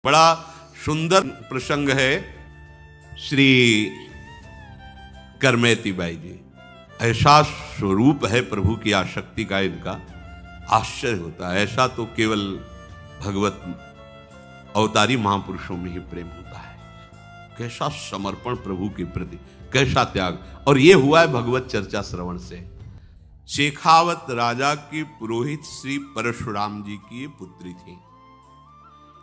बड़ा सुंदर प्रसंग है। श्री करमेती बाई जी, ऐसा स्वरूप है प्रभु की आसक्ति का, इनका आश्चर्य होता है। ऐसा तो केवल भगवत अवतारी महापुरुषों में ही प्रेम होता है। कैसा समर्पण प्रभु के प्रति, कैसा त्याग। और ये हुआ है भगवत चर्चा श्रवण से। शेखावत राजा की पुरोहित श्री परशुराम जी की पुत्री थी।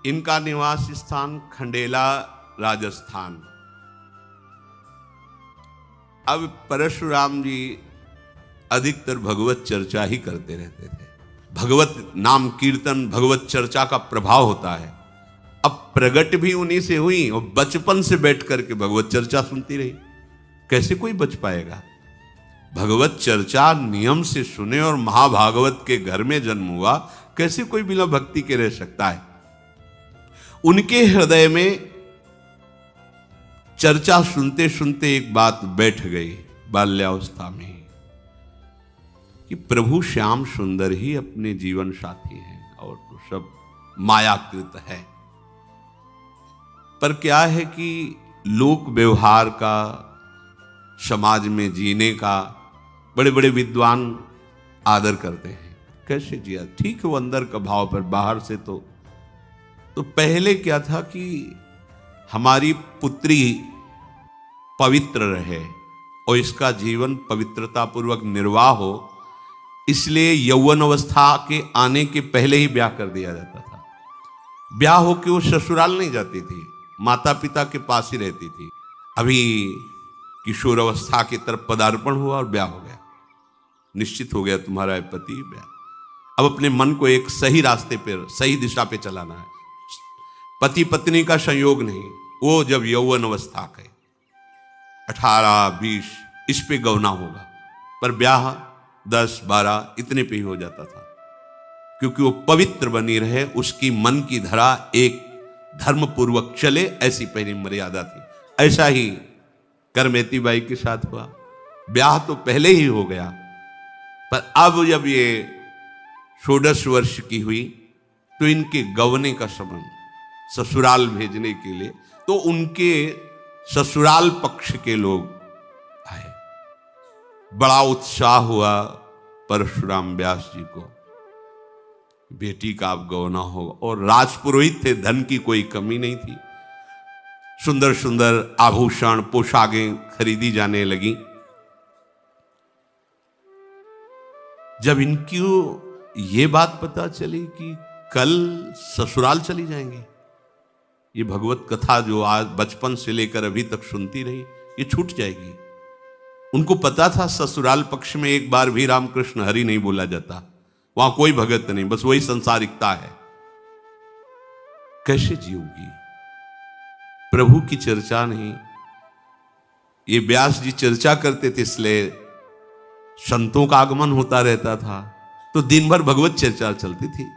इनका निवास स्थान खंडेला राजस्थान। अब परशुराम जी अधिकतर भगवत चर्चा ही करते रहते थे। भगवत नाम कीर्तन, भगवत चर्चा का प्रभाव होता है। अब प्रगट भी उन्हीं से हुई और बचपन से बैठ करके भगवत चर्चा सुनती रही। कैसे कोई बच पाएगा? भगवत चर्चा नियम से सुने और महाभागवत के घर में जन्म हुआ, कैसे कोई बिना भक्ति के रह सकता है? उनके हृदय में चर्चा सुनते सुनते एक बात बैठ गई बाल्यावस्था में ही, कि प्रभु श्याम सुंदर ही अपने जीवन साथी हैं और तो सब मायाकृत है। पर क्या है कि लोक व्यवहार का, समाज में जीने का बड़े बड़े विद्वान आदर करते हैं। कैसे जिया? ठीक है, वो अंदर का भाव, पर बाहर से तो पहले क्या था कि हमारी पुत्री पवित्र रहे और इसका जीवन पवित्रता पूर्वक निर्वाह हो, इसलिए यौवन अवस्था के आने के पहले ही ब्याह कर दिया जाता था। ब्याह होके वो ससुराल नहीं जाती थी, माता पिता के पास ही रहती थी। अभी किशोर अवस्था की तरफ पदार्पण हुआ और ब्याह हो गया, निश्चित हो गया तुम्हारा पति ब्याह। अब अपने मन को एक सही रास्ते पर, सही दिशा पे चलाना है। पति पत्नी का संयोग नहीं, वो जब यौवन अवस्था के 18-20 इस पे गौना होगा, पर ब्याह 10-12 इतने पे ही हो जाता था, क्योंकि वो पवित्र बनी रहे, उसकी मन की धरा एक धर्म पूर्वक चले, ऐसी पहली मर्यादा थी। ऐसा ही करमेती बाई के साथ हुआ। ब्याह तो पहले ही हो गया, पर अब जब ये 16 वर्ष की हुई तो इनके गवने का संबंध, ससुराल भेजने के लिए, तो उनके ससुराल पक्ष के लोग आए। बड़ा उत्साह हुआ परशुराम व्यास जी को, बेटी का अब गौना होगा। और राजपुरोहित थे, धन की कोई कमी नहीं थी। सुंदर सुंदर आभूषण, पोशाकें खरीदी जाने लगी। जब इनकी ये बात पता चली कि कल ससुराल चली जाएंगे, ये भगवत कथा जो आज बचपन से लेकर अभी तक सुनती रही, ये छूट जाएगी। उनको पता था ससुराल पक्ष में एक बार भी रामकृष्ण हरि नहीं बोला जाता, वहां कोई भगत नहीं, बस वही संसारिकता है। कैसे जीऊंगी? प्रभु की चर्चा नहीं। ये व्यास जी चर्चा करते थे, इसलिए संतों का आगमन होता रहता था, तो दिन भर भगवत चर्चा चलती थी।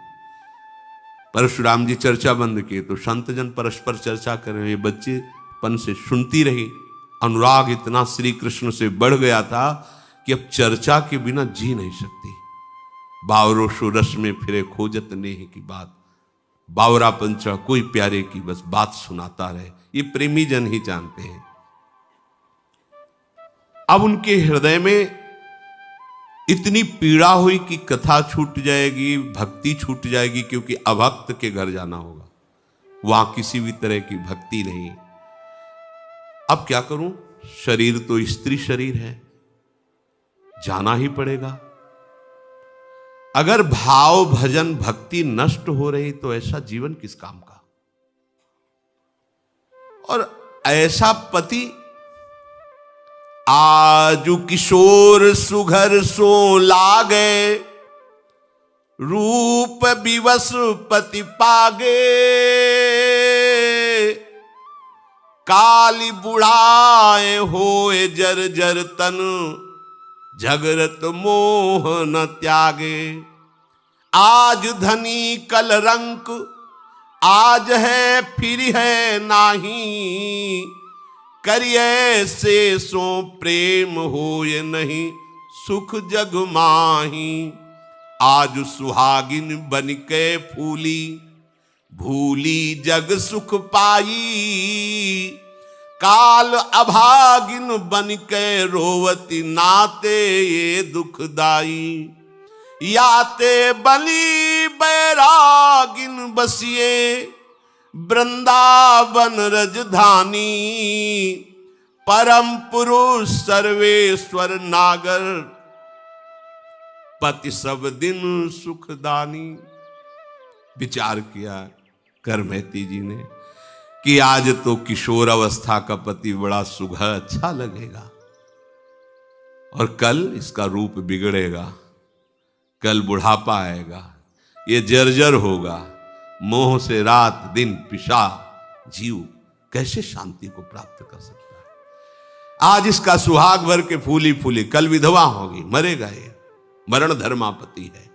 परशुराम जी चर्चा बंद किए तो संतजन परस्पर चर्चा कर रहे। बच्चेपन से सुनती रही, अनुराग इतना श्री कृष्ण से बढ़ गया था कि अब चर्चा के बिना जी नहीं सकती। बावरो सो रस में फिरे खोजत नेह की बात, बावरा पंचा कोई प्यारे की बस बात सुनाता रहे। ये प्रेमी जन ही जानते हैं। अब उनके हृदय में इतनी पीड़ा हुई कि कथा छूट जाएगी, भक्ति छूट जाएगी, क्योंकि अभक्त के घर जाना होगा, वहां किसी भी तरह की भक्ति नहीं। अब क्या करूं? शरीर तो स्त्री शरीर है, जाना ही पड़ेगा। अगर भाव भजन भक्ति नष्ट हो रही तो ऐसा जीवन किस काम का? और ऐसा पति आजु किशोर सुघर सो लागे, रूप विवश पति पागे, काली बुढ़ाए होए जर जर तन, झगरत मोह न त्यागे। आज धनी कल रंक, आज है फिर है नाही, करिए से सो प्रेम होए नहीं, सुख जग माही। आज सुहागिन बन के फूली, भूली जग सुख पाई, काल अभागिन बन के रोवती नाते ये दुखदाई। याते बली बैरागिन बसिए, वृंदावन रजधानी। परम पुरुष सर्वेश्वर नागर, पति सब दिन सुखदानी। विचार किया करमैती जी ने कि आज तो किशोर अवस्था का पति बड़ा सुघड़ अच्छा लगेगा, और कल इसका रूप बिगड़ेगा, कल बुढ़ापा आएगा, ये जर्जर होगा, मोह से रात दिन पिशा, जीव कैसे शांति को प्राप्त कर सकता है। आज इसका सुहाग भर के फूली फूली, कल विधवा होगी, मरेगा ये, मरण धर्मापति है।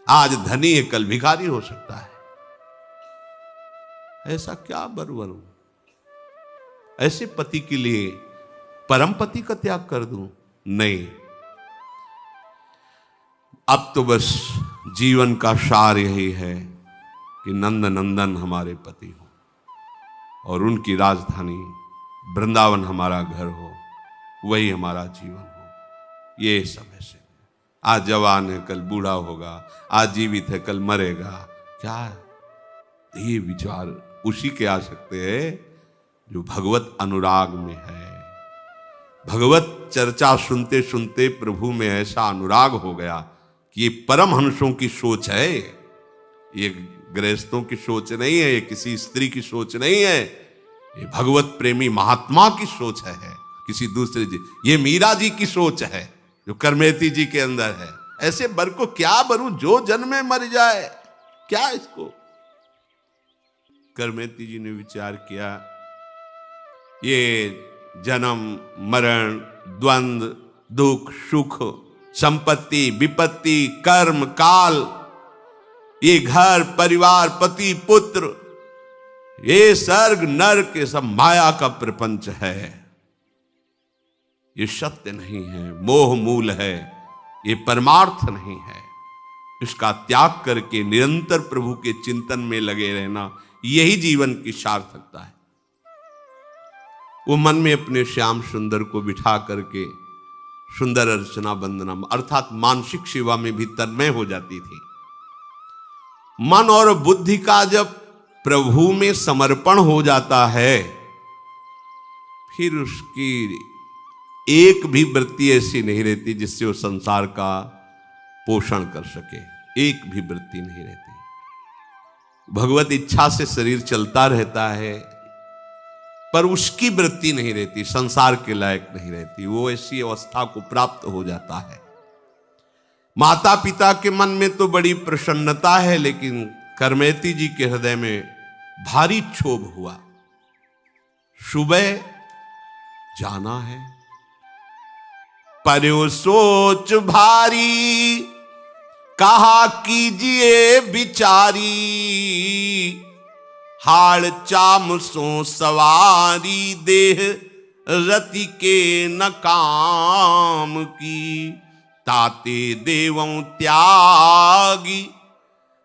आज धनी है, कल भिखारी हो सकता है। ऐसा क्या बरबर हूं, ऐसे पति के लिए परम पति का त्याग कर दूं? नहीं, अब तो बस जीवन का सार यही है कि नंद नंदन हमारे पति हो और उनकी राजधानी वृंदावन हमारा घर हो, वही हमारा जीवन हो। ये सब ऐसे, आज जवान है कल बूढ़ा होगा, आज जीवित है कल मरेगा। क्या ये विचार उसी के आ सकते हैं जो भगवत अनुराग में है। भगवत चर्चा सुनते सुनते प्रभु में ऐसा अनुराग हो गया कि ये परमहंसों की सोच है, ये गृहस्थों की सोच नहीं है, ये किसी स्त्री की सोच नहीं है, ये भगवत प्रेमी महात्मा की सोच है, किसी दूसरे जी। ये मीरा जी की सोच है जो करमैती जी के अंदर है। ऐसे बर को क्या बरूं, जो जन्मे मर जाए, क्या इसको। करमैती जी ने विचार किया, ये जन्म मरण, द्वंद्व, दुख सुख, संपत्ति विपत्ति, कर्म काल, ये घर परिवार पति पुत्र, ये स्वर्ग नरक, ये सब माया का प्रपंच है, ये सत्य नहीं है, मोह मूल है, ये परमार्थ नहीं है। इसका त्याग करके निरंतर प्रभु के चिंतन में लगे रहना, यही जीवन की सार्थकता है। वो मन में अपने श्याम सुंदर को बिठा करके सुंदर अर्चना वंदना अर्थात मानसिक सेवा में भी तन्मय हो जाती थी। मन और बुद्धि का जब प्रभु में समर्पण हो जाता है, फिर उसकी एक भी वृत्ति ऐसी नहीं रहती जिससे वो संसार का पोषण कर सके, एक भी वृत्ति नहीं रहती। भगवत इच्छा से शरीर चलता रहता है, पर उसकी वृत्ति नहीं रहती, संसार के लायक नहीं रहती। वो ऐसी अवस्था को प्राप्त हो जाता है। माता पिता के मन में तो बड़ी प्रसन्नता है, लेकिन करमैती जी के हृदय में भारी क्षोभ हुआ। सुबह जाना है, पर्यो सोच भारी, कहा कीजिए बिचारी, हाड़ चाम सो सवारी, देह रति के न काम की। ताते देवों त्यागी,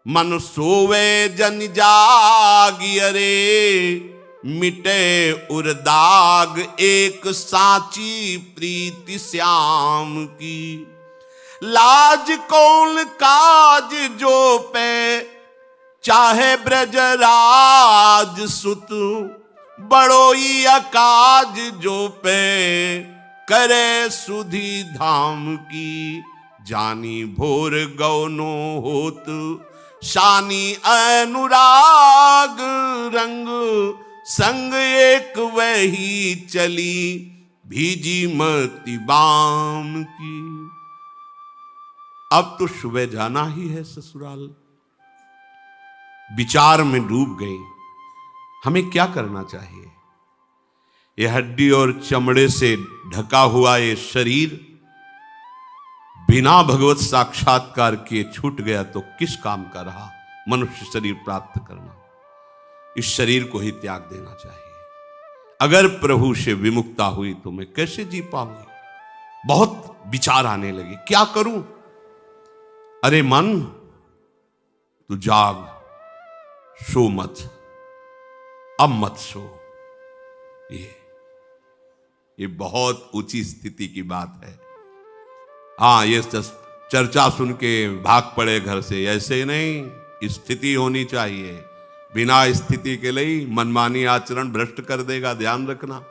मन सोवे जन जागी, अरे मिटे उर्दाग एक साची प्रीति श्याम की। लाज कौन काज जो पे, चाहे ब्रजराज सुत, बड़ोई अकाज जो पे, करे सुधी धाम की। जानी भोर गौनो होत, शानी अनुराग, रंग संग एक वही चली, भीजी मति बाम की। अब तो सुबह जाना ही है ससुराल। विचार में डूब गई, हमें क्या करना चाहिए। ये हड्डी और चमड़े से ढका हुआ ये शरीर बिना भगवत साक्षात्कार किए छूट गया तो किस काम का रहा मनुष्य शरीर प्राप्त करना। इस शरीर को ही त्याग देना चाहिए। अगर प्रभु से विमुक्ता हुई तो मैं कैसे जी पाऊंगी। बहुत विचार आने लगे, क्या करूं। अरे मन तू जाग, सो मत, अब मत सो। ये बहुत ऊंची स्थिति की बात है। हाँ, ये चर्चा सुन के भाग पड़े घर से, ऐसे नहीं। स्थिति होनी चाहिए। बिना स्थिति के लिए मनमानी आचरण भ्रष्ट कर देगा, ध्यान रखना।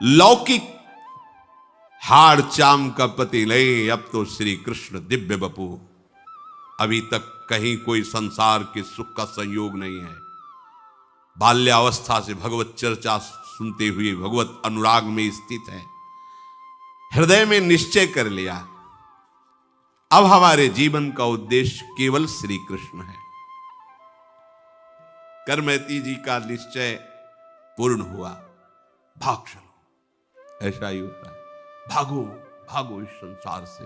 लौकिक हाड़ चाम का पति नहीं, अब तो श्री कृष्ण दिव्य बपू। अभी तक कहीं कोई संसार के सुख का संयोग नहीं है। बाल्यावस्था से भगवत चर्चा सुनते हुए भगवत अनुराग में स्थित है। हृदय में निश्चय कर लिया, अब हमारे जीवन का उद्देश्य केवल श्री कृष्ण है। करमैती जी का निश्चय पूर्ण हुआ। भाग चलो, ऐसा ही होता है। भागो भागो इस संसार से,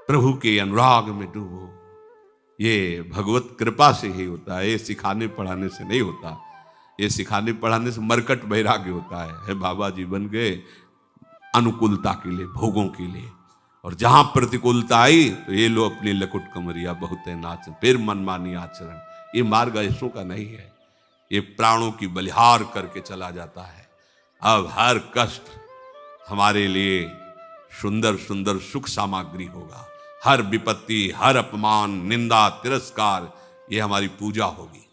प्रभु के अनुराग में डूबो। ये भगवत कृपा से ही होता है, ये सिखाने पढ़ाने से नहीं होता। ये सिखाने पढ़ाने से मरकट वैराग्य होता है बाबा जी बन गए अनुकूलता के लिए, भोगों के लिए। और जहां प्रतिकूलता आई तो ये लो अपनी लकुट कमरिया बहुत है नाच, फिर मनमानी आचरण। ये मार्ग ऐसों का नहीं है, ये प्राणों की बलिहार करके चला जाता है। अब हर कष्ट हमारे लिए सुंदर सुंदर सुख सामग्री होगा। हर विपत्ति, हर अपमान, निंदा, तिरस्कार, ये हमारी पूजा होगी।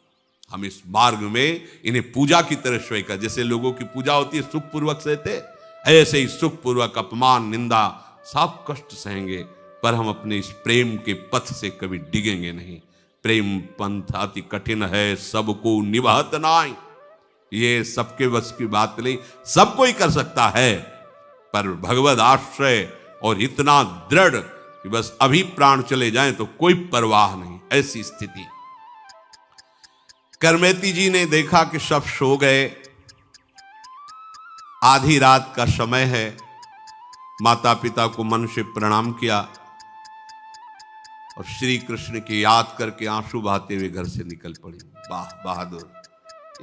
हम इस मार्ग में इन्हें पूजा की तरह स्वीकार, जैसे लोगों की पूजा होती है सुखपूर्वक सहते, ऐसे ही सुखपूर्वक अपमान, निंदा, सब कष्ट सहेंगे। पर हम अपने इस प्रेम के पथ से कभी डिगेंगे नहीं। प्रेम पंथ अति कठिन है, सबको निभात नाई। ये सबके बस की बात नहीं, सब कोई कर सकता है, पर भगवद आश्रय और इतना दृढ़ कि बस अभी प्राण चले जाएं तो कोई परवाह नहीं, ऐसी स्थिति। करमैती जी ने देखा कि सब सो गए, आधी रात का समय है। माता पिता को मन से प्रणाम किया और श्री कृष्ण की याद करके आंसू बहाते हुए घर से निकल पड़ी। वाह बहादुर,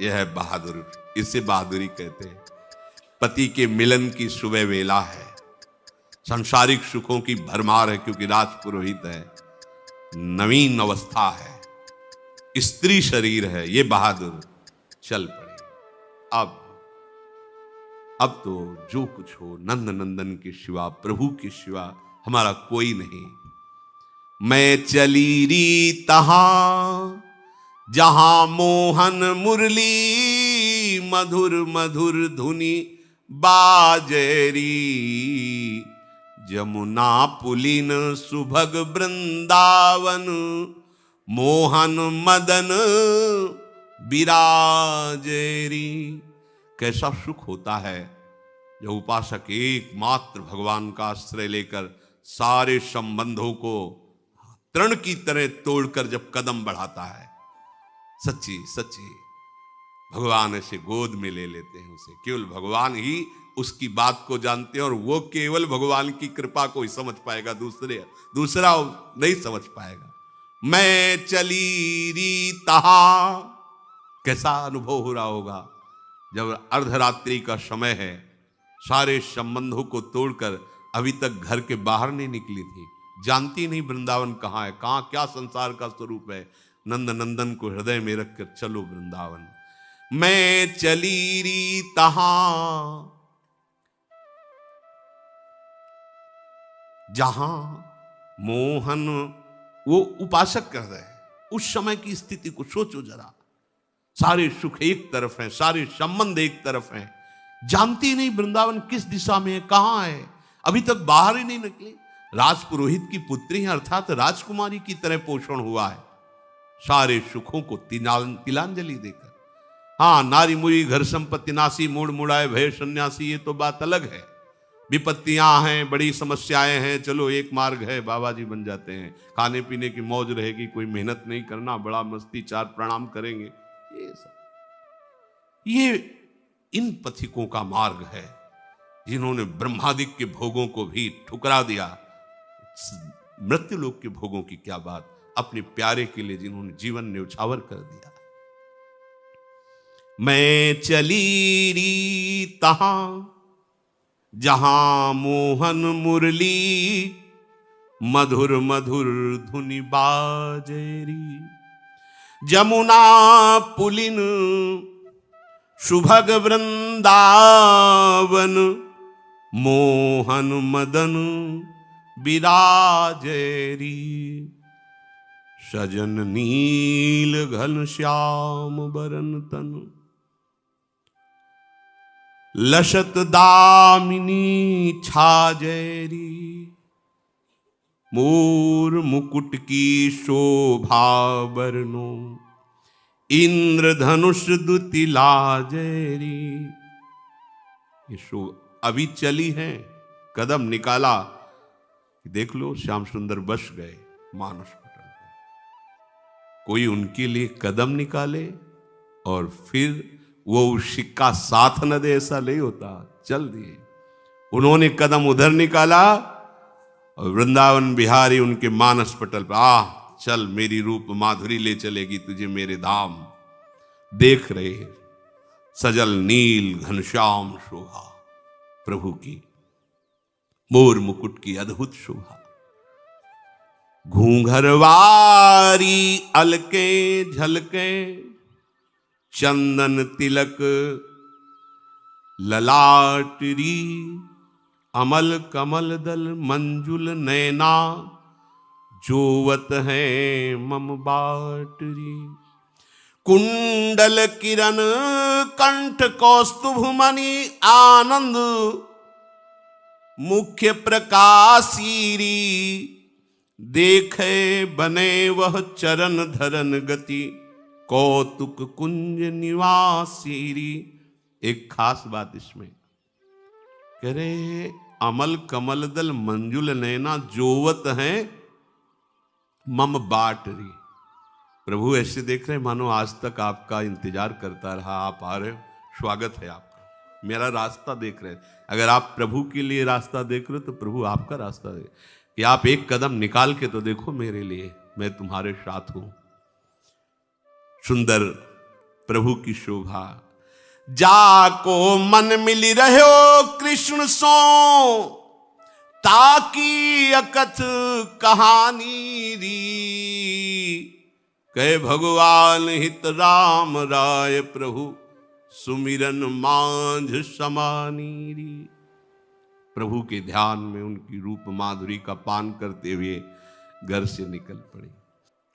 यह है बहादुर, इसे बहादुरी कहते हैं। पति के मिलन की सुबह वेला है, सांसारिक सुखों की भरमार है क्योंकि राजपुरोहित है, नवीन अवस्था है, स्त्री शरीर है। ये बहादुर चल पड़ी। अब तो जो कुछ हो नंद नंदन के सिवा, प्रभु के सिवा हमारा कोई नहीं। मैं चली री तहां जहां मोहन मुरली, मधुर मधुर धुनी बाजेरी, जमुना पुलिन सुभग वृंदावन, मोहन मदन विराजेरी। कैसा सुख होता है जब उपासक एकमात्र भगवान का आश्रय लेकर सारे संबंधों को तृण की तरह तोड़कर जब कदम बढ़ाता है। सच्ची सच्ची भगवान ऐसे गोद में ले लेते हैं उसे। केवल भगवान ही उसकी बात को जानते हैं और वो केवल भगवान की कृपा को ही समझ पाएगा, दूसरा नहीं समझ पाएगा। मैं चली री तहां, कैसा अनुभव हो रहा होगा जब अर्धरात्रि का समय है, सारे संबंधों को तोड़कर अभी तक घर के बाहर नहीं निकली थी, जानती नहीं वृंदावन कहाँ है, कहाँ क्या संसार का स्वरूप है। नंद नंदन को हृदय में रखकर चलो वृंदावन। मैं चली री तहां जहां मोहन, वो उपासक कर रहे हैं। उस समय की स्थिति को सोचो जरा। सारे सुख एक तरफ हैं, सारे संबंध एक तरफ हैं, जानती नहीं वृंदावन किस दिशा में है, कहां है, अभी तक बाहर ही नहीं निकली। राजपुरोहित की पुत्री है, अर्थात राजकुमारी की तरह पोषण हुआ है, सारे सुखों को तिलांजलि देकर। हाँ, नारी मुई घर संपत्ति नासी, मूड मुड़ाए भय सन्यासी, ये तो बात अलग है। विपत्तियां हैं, बड़ी समस्याएं हैं, चलो एक मार्ग है, बाबा जी बन जाते हैं, खाने पीने की मौज रहेगी, कोई मेहनत नहीं करना, बड़ा मस्ती, चार प्रणाम करेंगे। ये सब ये इन पथिकों का मार्ग है जिन्होंने ब्रह्मादिक के भोगों को भी ठुकरा दिया। मृत्यु लोक के भोगों की क्या बात, अपने प्यारे के लिए जिन्होंने जीवन न्यौछावर कर दिया। मैं चली री तहां जहां मोहन मुरली, मधुर मधुर धुनि बाजेरी, जमुना पुलिन सुभग वृंदावन, मोहन मदन विराजेरी। सजन नील घन श्याम बरन तन, लसत दामिनी छाजेरी। मोर मुकुट की शोभा बरनो, इंद्रधनुष दुति लाजेरी। ये शो अभी चली है, कदम निकाला, देख लो श्याम सुंदर बस गए मानस पटल पे। कोई उनके लिए कदम निकाले और फिर वो सिक्का साथ न दे, ऐसा नहीं होता। चल दिए, उन्होंने कदम उधर निकाला और वृंदावन बिहारी उनके मानस पटल पर, चल मेरी रूप माधुरी ले चलेगी तुझे मेरे धाम। देख रहे हैं सजल नील घनश्याम शोभा प्रभु की, मोर मुकुट की अद्भुत शोभा। घूंघरवारी अलके झलके, चंदन तिलक ललाटरी। अमल कमल दल मंजुल नैना, जोवत है मम बाटरी। कुंडल किरण कंठ कौस्तुभ मणि, आनंद मुख्य प्रकाशीरी। देखे बने वह चरण धरन गति, कौतुक कुंज निवासीरी। एक खास बात इसमें कह रहे, अमल कमल दल मंजुल नैना, जोवत हैं मम बाटरी। प्रभु ऐसे देख रहे मानो आज तक आपका इंतजार करता रहा, आप आ रहे हो, स्वागत है आपका, मेरा रास्ता देख रहे हैं। अगर आप प्रभु के लिए रास्ता देख रहे हो तो प्रभु आपका रास्ता देख, कि आप एक कदम निकाल के तो देखो मेरे लिए, मैं तुम्हारे साथ हूं। सुंदर प्रभु की शोभा। जाको मन मिली रहो कृष्ण सो, ताकि अकथ कहानी री। कहे भगवान हित राम राय प्रभु, सुमिरन मांझ समानीरी। प्रभु के ध्यान में उनकी रूप माधुरी का पान करते हुए घर से निकल पड़े।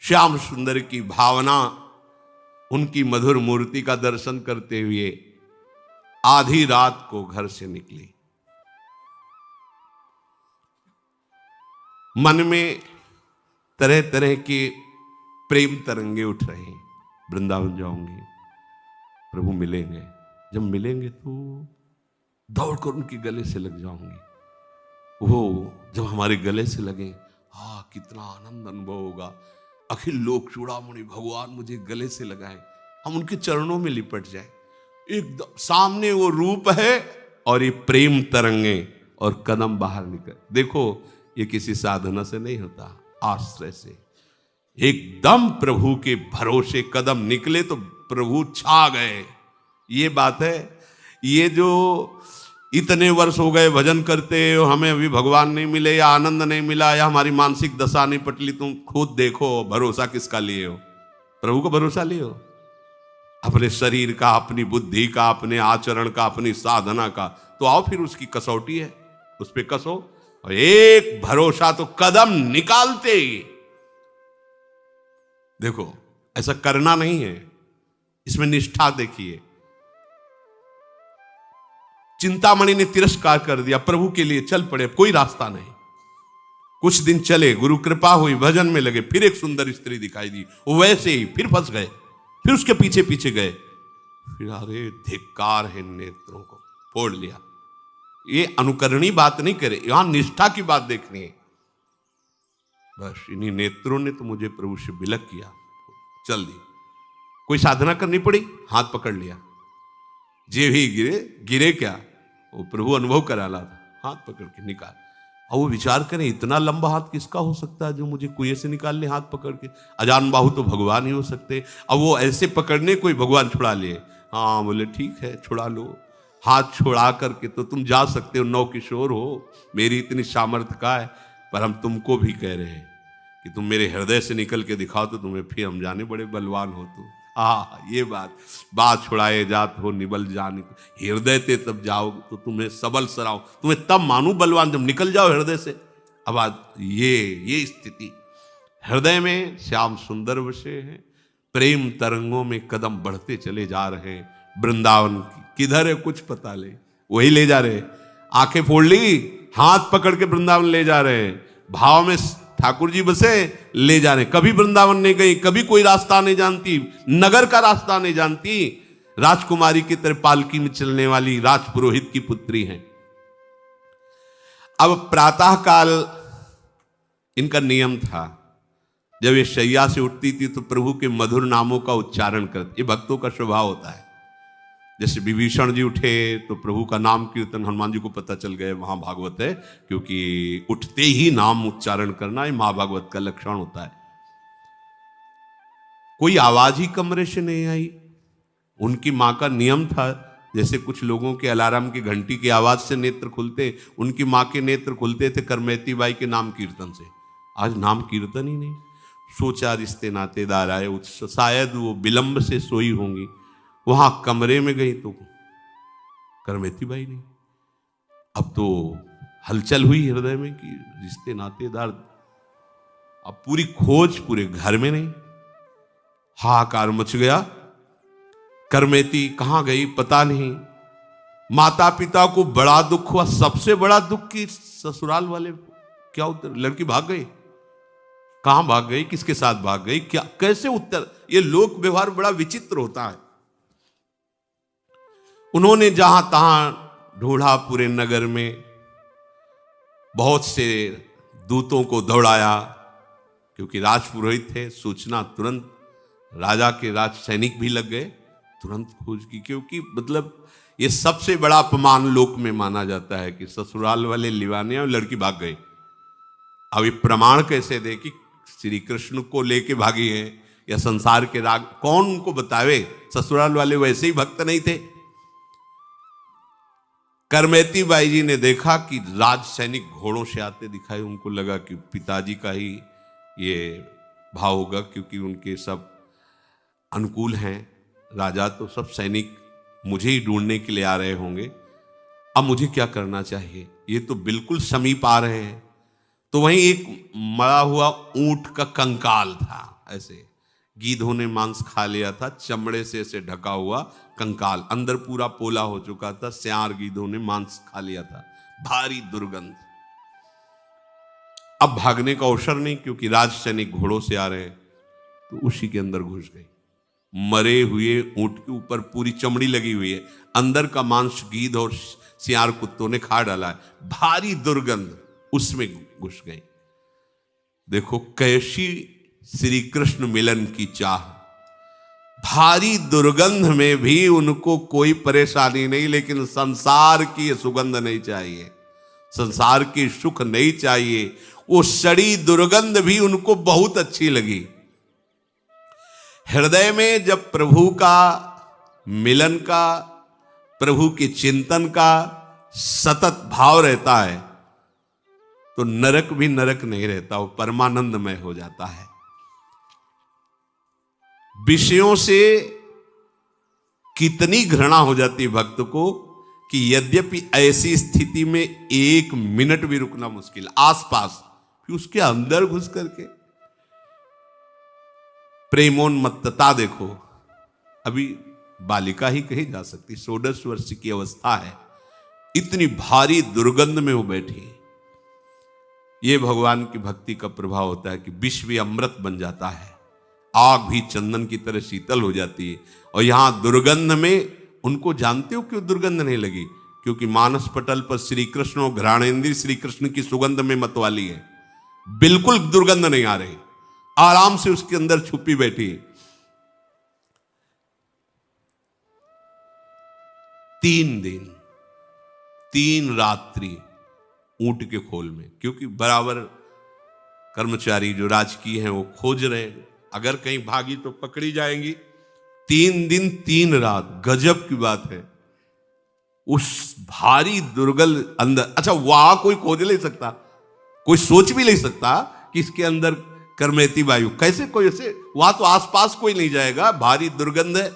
श्याम सुंदर की भावना, उनकी मधुर मूर्ति का दर्शन करते हुए आधी रात को घर से निकली। मन में तरह तरह के प्रेम तरंगे उठ रहे हैं। वृंदावन जाऊंगी, प्रभु मिलेंगे, जब मिलेंगे तो दौड़कर उनके गले से लग जाऊंगी। वो जब हमारे गले से लगे, कितना आनंद अनुभव होगा। अखिल लोक चूड़ामणि भगवान मुझे गले से लगाए, हम उनके चरणों में लिपट जाए। एकदम सामने वो रूप है और ये प्रेम तरंगे और कदम बाहर निकल। देखो ये किसी साधना से नहीं होता, आश्रय से। एकदम प्रभु के भरोसे कदम निकले तो प्रभु छा गए। ये बात है। ये जो इतने वर्ष हो गए भजन करते हो, हमें अभी भगवान नहीं मिले या आनंद नहीं मिला या हमारी मानसिक दशा नहीं पटली, तुम खुद देखो भरोसा किसका लिए हो? प्रभु को भरोसा लिए हो? अपने शरीर का, अपनी बुद्धि का, अपने आचरण का, अपनी साधना का। तो आओ फिर उसकी कसौटी है, उस पर कसो। और एक भरोसा तो कदम निकालते ही देखो, ऐसा करना नहीं है, इसमें निष्ठा देखिए। चिंतामणि ने तिरस्कार कर दिया, प्रभु के लिए चल पड़े, कोई रास्ता नहीं। कुछ दिन चले, गुरु कृपा हुई, भजन में लगे, फिर एक सुंदर स्त्री दिखाई दी, वो वैसे ही फिर फंस गए, फिर उसके पीछे पीछे गए। फिर अरे धिक्कार है, नेत्रों को फोड़ लिया। ये अनुकरणीय बात नहीं करे, यहां निष्ठा की बात देखनी है। बस इन्हीं नेत्रों ने तो मुझे प्रभु से विलग किया, चल दी। कोई साधना करनी पड़ी, हाथ पकड़ लिया, जे भी गिरे गिरे क्या, वो प्रभु अनुभव कराला था, हाथ पकड़ के निकाल। और वो विचार करें, इतना लंबा हाथ किसका हो सकता है जो मुझे कुएं से निकाल ले हाथ पकड़ के? अजान बाहु तो भगवान ही हो सकते। अब वो ऐसे पकड़ने कोई भगवान छुड़ा ले? हाँ, बोले ठीक है छुड़ा लो। हाथ छुड़ा करके तो तुम जा सकते हो, नौ किशोर हो, मेरी इतनी सामर्थ्य का है। पर हम तुमको भी कह रहे हैं, कि तुम मेरे हृदय से निकल के दिखाओ तो तुम्हें फिर हम जाने बड़े बलवान हो तुम। ये बात छुड़ाए जात हो निबल जाने, हृदय ते तब जाओ तो तुम्हें सबल सराओ, तुम्हें तब मानू बलवान जब निकल जाओ हृदय से। अब आज ये स्थिति हृदय में श्याम सुंदर बसे हैं, प्रेम तरंगों में कदम बढ़ते चले जा रहे हैं। वृंदावन की किधर है कुछ पता ले, वही ले जा रहे, आंखें फोड़ ली, हाथ पकड़ के वृंदावन ले जा रहे हैं। भाव में ठाकुर जी बसे, ले जा रहे। कभी वृंदावन नहीं गई, कभी कोई रास्ता नहीं जानती, नगर का रास्ता नहीं जानती, राजकुमारी की तरह पालकी में चलने वाली राजपुरोहित की पुत्री हैं। अब प्रातः काल इनका नियम था, जब ये शैया से उठती थी तो प्रभु के मधुर नामों का उच्चारण करती। ये भक्तों का स्वभाव होता है। जैसे विभीषण जी उठे तो प्रभु का नाम कीर्तन, हनुमान जी को पता चल गया महाभागवत है, क्योंकि उठते ही नाम उच्चारण करना ये महाभागवत का लक्षण होता है। कोई आवाज ही कमरे से नहीं आई। उनकी मां का नियम था, जैसे कुछ लोगों के अलार्म की घंटी की आवाज से नेत्र खुलते, उनकी मां के नेत्र खुलते थे करमेती बाई के नाम कीर्तन से। आज नाम कीर्तन ही नहीं। सोचा रिश्ते नातेदार आए, शायद वो विलंब से सोई होंगी। वहां कमरे में गई तो करमेती बाई नहीं। अब तो हलचल हुई हृदय में कि रिश्ते नातेदार, अब पूरी खोज पूरे घर में नहीं, हाहाकार मच गया। करमेती कहां गई पता नहीं। माता पिता को बड़ा दुख हुआ, सबसे बड़ा दुख की ससुराल वाले क्या उत्तर, लड़की भाग गई, कहां भाग गई, किसके साथ भाग गई, क्या कैसे उत्तर। ये लोक व्यवहार बड़ा विचित्र होता है। उन्होंने जहां तहां ढूंढा, पूरे नगर में बहुत से दूतों को दौड़ाया, क्योंकि राजपुरोहित थे। सूचना तुरंत, राजा के राज सैनिक भी लग गए, तुरंत खोज की, क्योंकि मतलब ये सबसे बड़ा अपमान लोक में माना जाता है कि ससुराल वाले लिवाने और लड़की भाग गई। अब ये प्रमाण कैसे दे कि श्री कृष्ण को लेके भागी है या संसार के राग, कौन उनको बतावे। ससुराल वाले वैसे ही भक्त नहीं थे। करमेती बाई जी ने देखा कि राज सैनिक घोड़ों से आते दिखाई। उनको लगा कि पिताजी का ही ये भाव होगा, क्योंकि उनके सब अनुकूल हैं राजा, तो सब सैनिक मुझे ही ढूंढने के लिए आ रहे होंगे। अब मुझे क्या करना चाहिए, ये तो बिल्कुल समीप आ रहे हैं। तो वहीं एक मरा हुआ ऊंट का कंकाल था, ऐसे गीधों ने मांस खा लिया था, चमड़े से ऐसे ढका हुआ कंकाल, अंदर पूरा पोला हो चुका था, सियार गीधों ने मांस खा लिया था, भारी दुर्गंध। अब भागने का अवसर नहीं, क्योंकि राज सैनिक घोड़ों से आ रहे हैं, तो उसी के अंदर घुस गई। मरे हुए ऊंट के ऊपर पूरी चमड़ी लगी हुई है, अंदर का मांस गीध और सियार कुत्तों ने खा डाला है, भारी दुर्गंध, उसमें घुस गई। देखो कैसी श्री कृष्ण मिलन की चाह। भारी दुर्गंध में भी उनको कोई परेशानी नहीं, लेकिन संसार की सुगंध नहीं चाहिए, संसार की सुख नहीं चाहिए। वो सड़ी दुर्गंध भी उनको बहुत अच्छी लगी। हृदय में जब प्रभु का मिलन का, प्रभु के चिंतन का सतत भाव रहता है, तो नरक भी नरक नहीं रहता, वो परमानंदमय हो जाता है। विषयों से कितनी घृणा हो जाती है भक्त को कि यद्यपि ऐसी स्थिति में 1 मिनट भी रुकना मुश्किल, आसपास फिर उसके अंदर घुस करके प्रेमोन्मत्तता देखो। अभी बालिका ही कही जा सकती, 16 वर्ष की अवस्था है, इतनी भारी दुर्गंध में वो बैठी। ये भगवान की भक्ति का प्रभाव होता है कि विष भी अमृत बन जाता है, आग भी चंदन की तरह शीतल हो जाती है। और यहां दुर्गंध में उनको जानते हो क्यों दुर्गंध नहीं लगी, क्योंकि मानस पटल पर श्री कृष्ण और घ्राणेंद्री श्री कृष्ण की सुगंध में मतवाली है, बिल्कुल दुर्गंध नहीं आ रही, आराम से उसके अंदर छुपी बैठी। 3 दिन 3 रात्रि ऊंट के खोल में, क्योंकि बराबर कर्मचारी जो राजकीय हैं वो खोज रहे हैं, अगर कहीं भागी तो पकड़ी जाएंगी। 3 दिन 3 रात, गजब की बात है। उस भारी दुर्गंध अंदर, अच्छा वहां कोई खोज नहीं सकता, कोई सोच भी नहीं सकता कि इसके अंदर करमेती वायु, कैसे कोई ऐसे, वहां तो आसपास कोई नहीं जाएगा, भारी दुर्गंध है।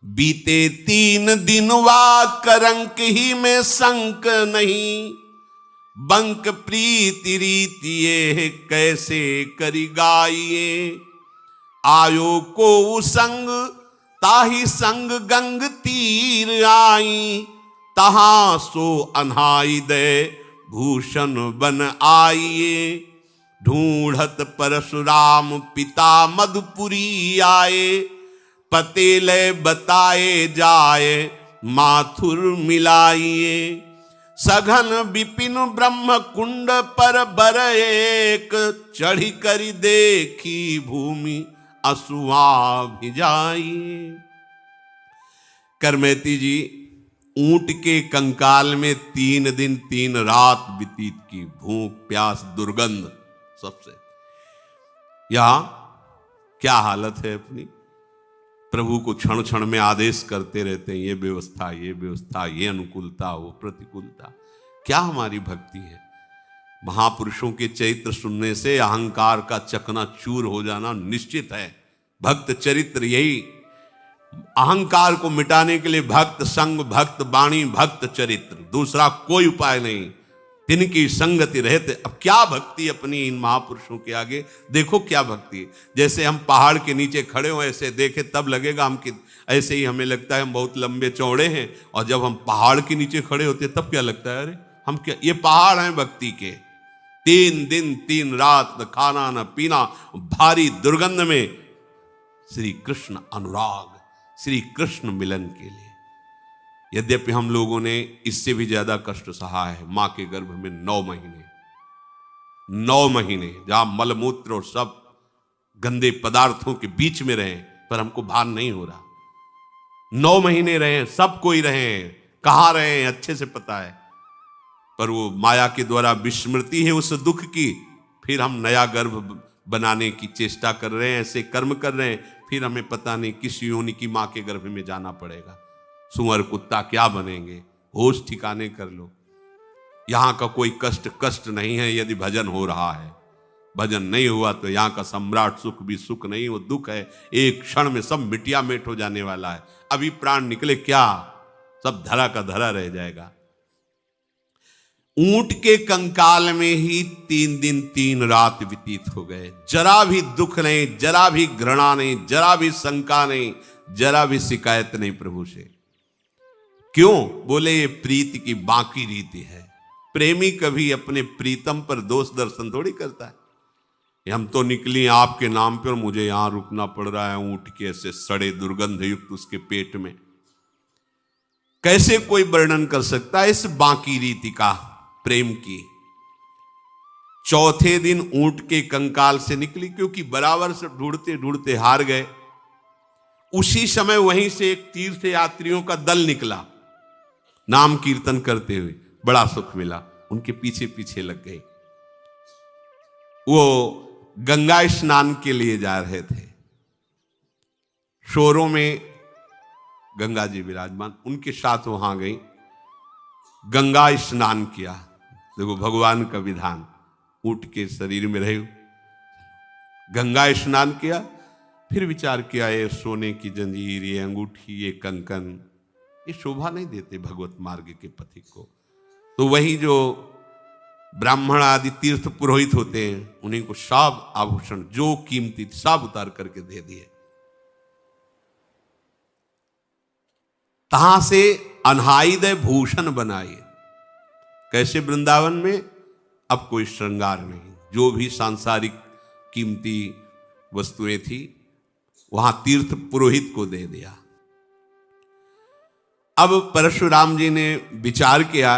बीते 3 दिन वा करंक ही में संक नहीं, बंक प्रीति रीति ये कैसे करी गाइए। आयो को संग ताही संग गंग तीर आई, तहां सो अनहाई दे भूषण बन आइए। ढूंढत परशुराम पिता मधुपुरी आए, पतेले बताए जाए माथुर मिलाइए। सघन विपिन ब्रह्म कुंड पर बर एक, चढ़ी करी देखी भूमि असुआ भिजाइए। करमेती जी ऊंट के कंकाल में 3 दिन 3 रात व्यतीत की, भूख प्यास दुर्गंध सबसे। यहां क्या हालत है अपनी, प्रभु को क्षण क्षण में आदेश करते रहते हैं, ये व्यवस्था, ये व्यवस्था, ये अनुकूलता, वो प्रतिकूलता। क्या हमारी भक्ति है। महापुरुषों के चरित्र सुनने से अहंकार का चकनाचूर हो जाना निश्चित है। भक्त चरित्र यही, अहंकार को मिटाने के लिए भक्त संग, भक्त वाणी, भक्त चरित्र, दूसरा कोई उपाय नहीं। तिनकी संगति रहते। अब क्या भक्ति अपनी इन महापुरुषों के आगे, देखो क्या भक्ति है। जैसे हम पहाड़ के नीचे खड़े हो ऐसे देखे तब लगेगा हम कि, ऐसे ही हमें लगता है हम बहुत लंबे चौड़े हैं, और जब हम पहाड़ के नीचे खड़े होते तब क्या लगता है, अरे हम क्या, ये पहाड़ हैं भक्ति के। 3 दिन 3 रात न खाना न पीना, भारी दुर्गंध में श्री कृष्ण अनुराग, श्री कृष्ण मिलन के लिए। यद्यपि हम लोगों ने इससे भी ज्यादा कष्ट सहा है। मां के गर्भ में 9 महीने जहां मलमूत्र और सब गंदे पदार्थों के बीच में रहे, पर हमको भान नहीं हो रहा। 9 महीने रहे, सब कोई रहे, कहां रहे अच्छे से पता है, पर वो माया के द्वारा विस्मृति है उस दुख की। फिर हम नया गर्भ बनाने की चेष्टा कर रहे हैं, ऐसे कर्म कर रहे हैं, फिर हमें पता नहीं किस योनि की मां के गर्भ में जाना पड़ेगा। सुअर कुत्ता क्या बनेंगे, होश ठिकाने कर लो। यहां का कोई कष्ट नहीं है यदि भजन हो रहा है। भजन नहीं हुआ तो यहां का सम्राट सुख भी सुख नहीं, वो दुख है। एक क्षण में सब मिटिया मेट हो जाने वाला है। अभी प्राण निकले क्या, सब धरा का धरा रह जाएगा। ऊंट के कंकाल में ही 3 दिन 3 रात व्यतीत हो गए। जरा भी दुख नहीं, जरा भी घृणा नहीं, जरा भी शंका नहीं, जरा भी शिकायत नहीं प्रभु से। क्यों? बोले ये प्रीति की बाकी रीति है। प्रेमी कभी अपने प्रीतम पर दोष दर्शन थोड़ी करता है। हम तो निकली आपके नाम पे और मुझे यहां रुकना पड़ रहा है ऊंट के ऐसे सड़े दुर्गंध युक्त उसके पेट में। कैसे कोई वर्णन कर सकता है इस बाकी रीति का, प्रेम की। 4थे दिन ऊंट के कंकाल से निकली, क्योंकि बराबर से ढूंढते ढूंढते हार गए। उसी समय वहीं से एक तीर्थ यात्रियों का दल निकला, नाम कीर्तन करते हुए। बड़ा सुख मिला, उनके पीछे पीछे लग गए। वो गंगा स्नान के लिए जा रहे थे। शोरों में गंगा जी विराजमान, उनके साथ वहां गई, गंगा स्नान किया। देखो भगवान का विधान, ऊंट के शरीर में रहे, गंगा स्नान किया। फिर विचार किया, ये सोने की जंजीर, ये अंगूठी, ये कंकन, ये शोभा नहीं देते भगवत मार्ग के पथिक को। तो वही जो ब्राह्मण आदि तीर्थ पुरोहित होते हैं, उन्हीं को सब आभूषण जो कीमती सब उतार करके दे दिए। तहां से अनहाइदय भूषण बनाए। कैसे? वृंदावन में अब कोई श्रृंगार नहीं, जो भी सांसारिक कीमती वस्तुएं थी वहां तीर्थ पुरोहित को दे दिया। अब परशुराम जी ने विचार किया